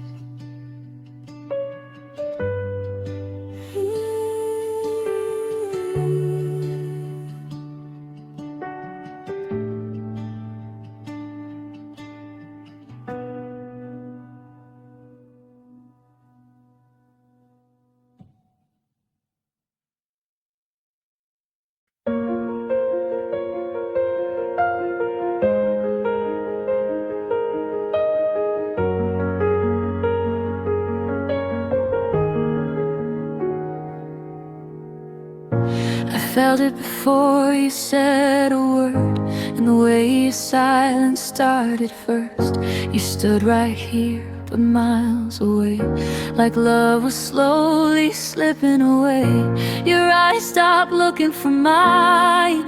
I felt it before you said a word, and the way your silence started first. You stood right here, but miles away, like love was slowly slipping away. Your eyes stopped looking for mine,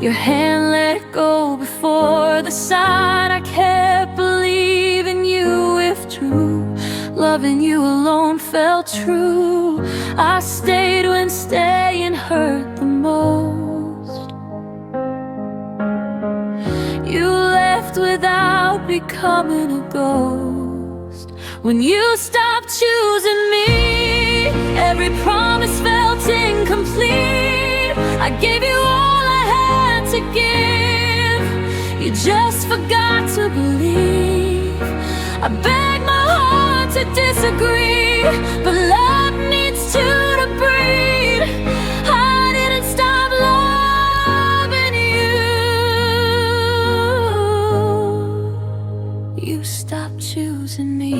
your hand let go before the sign. I kept believing you withdrew, loving you alone felt true. I stayed when staying hurt the most. You left without becoming a ghost. When you stopped choosing me, every promise felt incomplete. I gave you all I had to give. You just forgot to believe. I begged my heart to disagree, but love needs two to breathe. I didn't stop loving you. You stopped choosing me.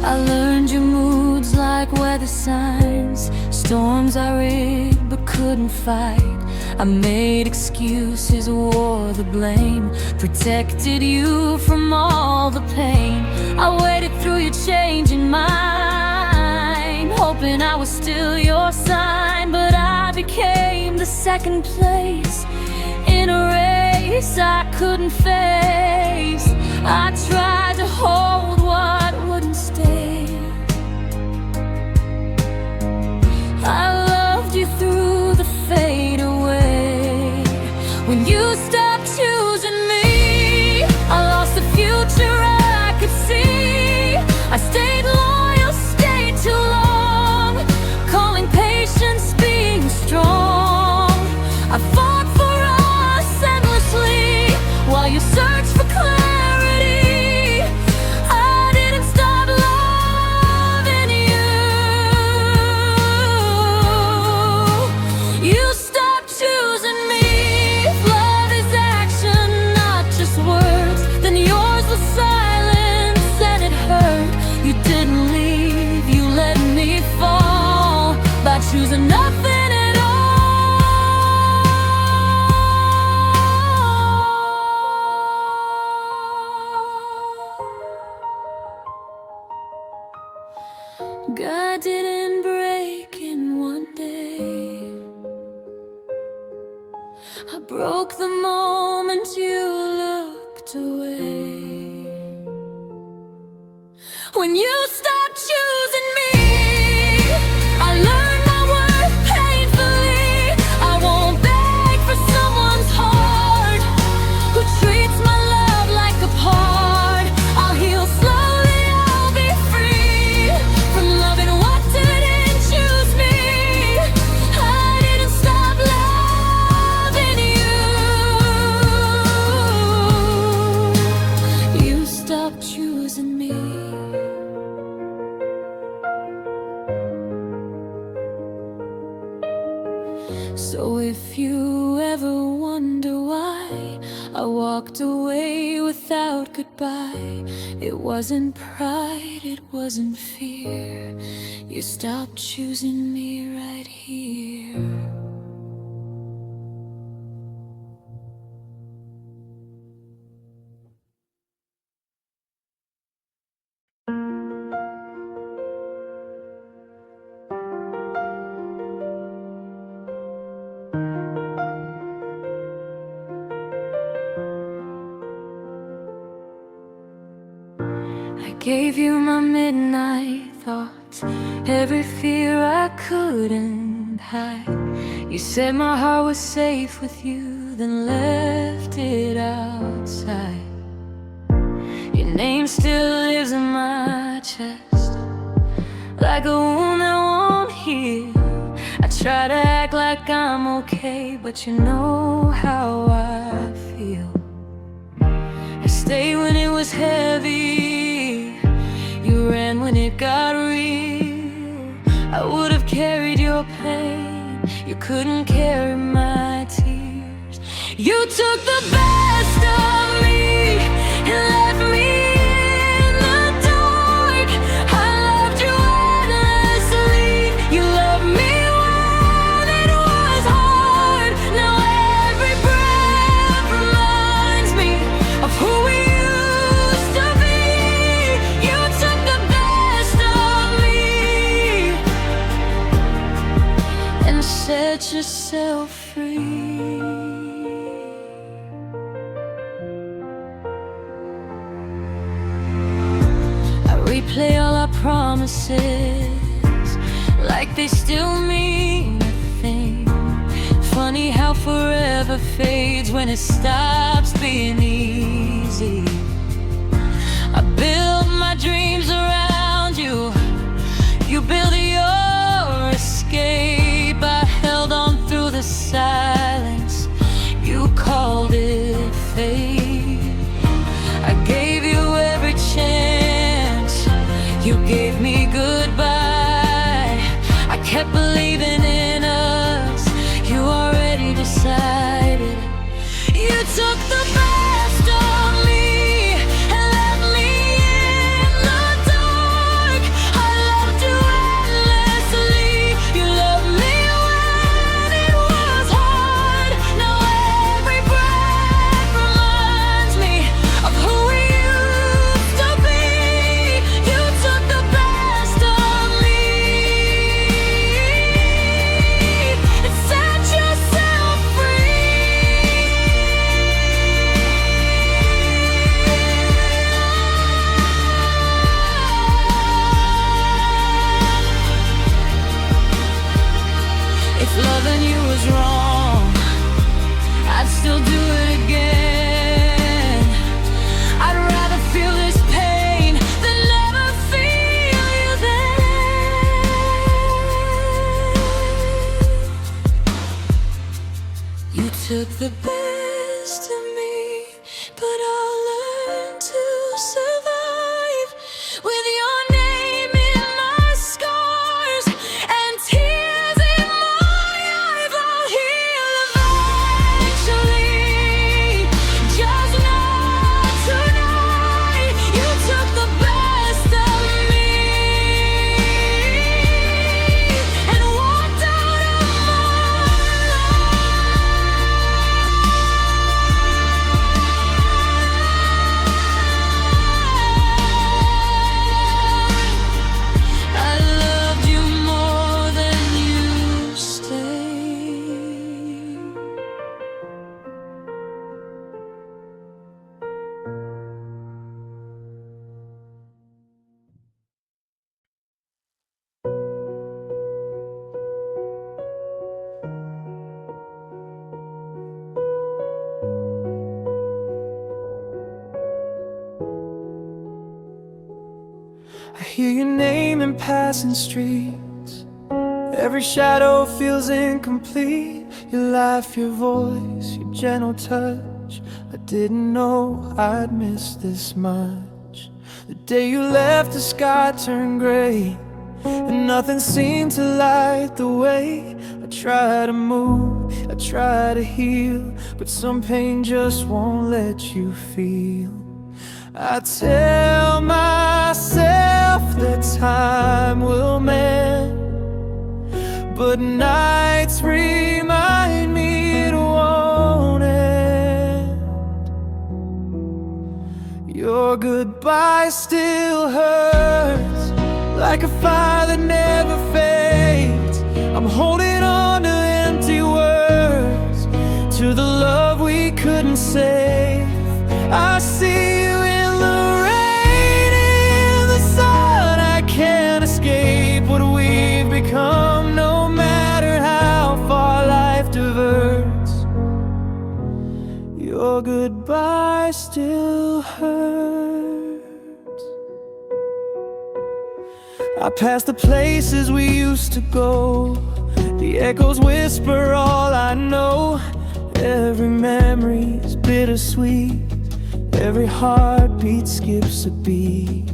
I learned your moods like weather signs. Storms I rigged but couldn't fight. I made excuses, wore the blame, protected you from all the pain. I waited through your changing mind, hoping I was still your sign. But I became the second place in a race I couldn't face. I tried to hold what wouldn't stay. I loved you through the fade away. When you stopped choosing me, I lost the future I could see. I stayed loyal, stayed too long, calling patience being strong. I fought for us endlessly while you searched for clarity. I didn't stop loving you. You stopped choosing me. If love is action, not just words, then yours was silence and it hurt. You didn't leave, you let me fall by choosing nothing at all. God didn't break in one day. I broke the moment you looked away. When you stopped choosing me, I learned my worth painfully. I won't beg for someone's heart who treats my love like a part. I'll heal slowly, I'll be free from loving what didn't choose me. I didn't stop loving you. You stopped choosing me. So if you ever wonder why I walked away without goodbye, it wasn't pride, it wasn't fear. You stopped choosing me right here. I gave you my midnight thoughts, every fear I couldn't hide. You said my heart was safe with you, then left it outside. Your name still lives in my chest, like a wound that won't heal. I try to act like I'm okay, but you know how I feel. I stayed when it was heavy, you ran when it got real. I would have carried your pain, you couldn't carry my tears. You took the best of me and left me in the dark. I loved you endlessly, you loved me when it was hard. Now every breath reminds me of who we used to be. You took the best of me and set yourself free. I replay all our promises like they still mean a thing. Funny how forever fades when it stops being easy. I built my dreams around took the best of me and left me in the dark. I loved you endlessly. You loved me when it was hard. Now every breath reminds me of who we used to be. You took the best of me and set yourself free. If loving you was wrong, I'd still do it again. I'd rather feel this pain than never feel you then. You took the best of me, but I'll learn to survive with your name in my scars and tears in my eyes. I'll heal eventually, just not tonight. You took the best of me and walked out of my I loved you more than you stayed. I hear your name in passing streets. Every shadow feels incomplete. Your laugh, your voice, your gentle touch. I didn't know I'd miss this much. The day you left, the sky turned gray, and nothing seemed to light the way. I try to move, I try to heal, but some pain just won't let you feel. I tell myself that time will mend, but nights remind me it won't end. Your goodbye still hurts, like a fire that never fades. I'm holding on to empty words, to the love we couldn't save. I see you in the rain, in the sun. I can't escape what we've become, no matter how far life diverts. Your goodbye still hurts. I pass the places we used to go, the echoes whisper all I know. Every memory's bittersweet, every heartbeat skips a beat.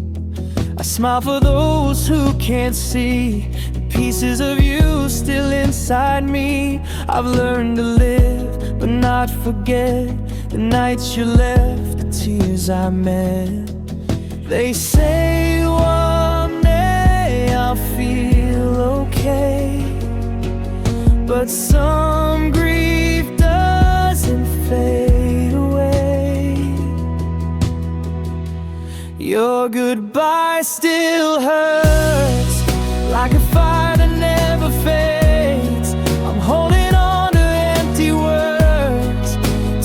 I smile for those who can't see the pieces of you still inside me. I've learned to live, but not forget the nights you left, the tears I met. They say one day I'll feel okay, but some grief doesn't fade away. Your goodbye still hurts, like a fire that never fades. I'm holding on to empty words,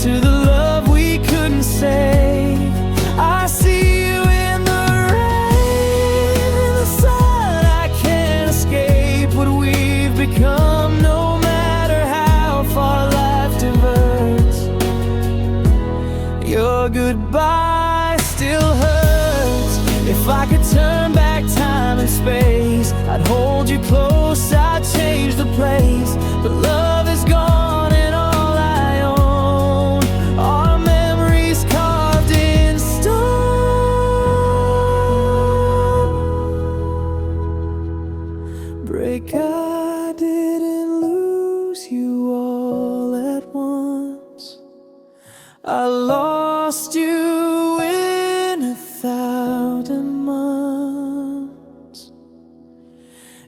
to the love we couldn't save. I see you in the rain, in the sun. I can't escape what we've become, no matter how far life diverts. Your goodbye still hurts. If I could turn back time and space, I'd hold you close, I'd change the place. But love is gone and all I own are memories carved in stone. Break, I didn't lose you all at once. I I lost you in 1,000 months.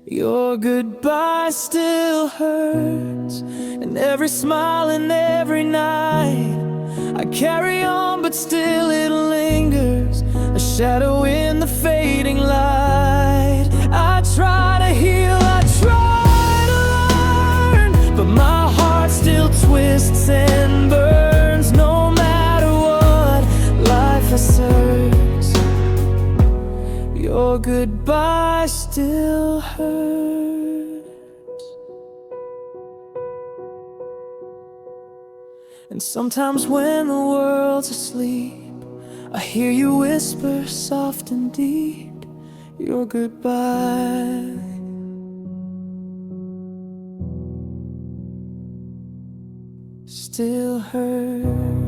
Your goodbye still hurts, and every smile and every night I carry on, but still it lingers, a shadow in the fading light. I try to heal, I try to learn, but my heart still twists and burns. No matter what life asserts, your goodbye still hurts. And sometimes when the world's asleep, I hear you whisper soft and deep, your goodbye still hurts.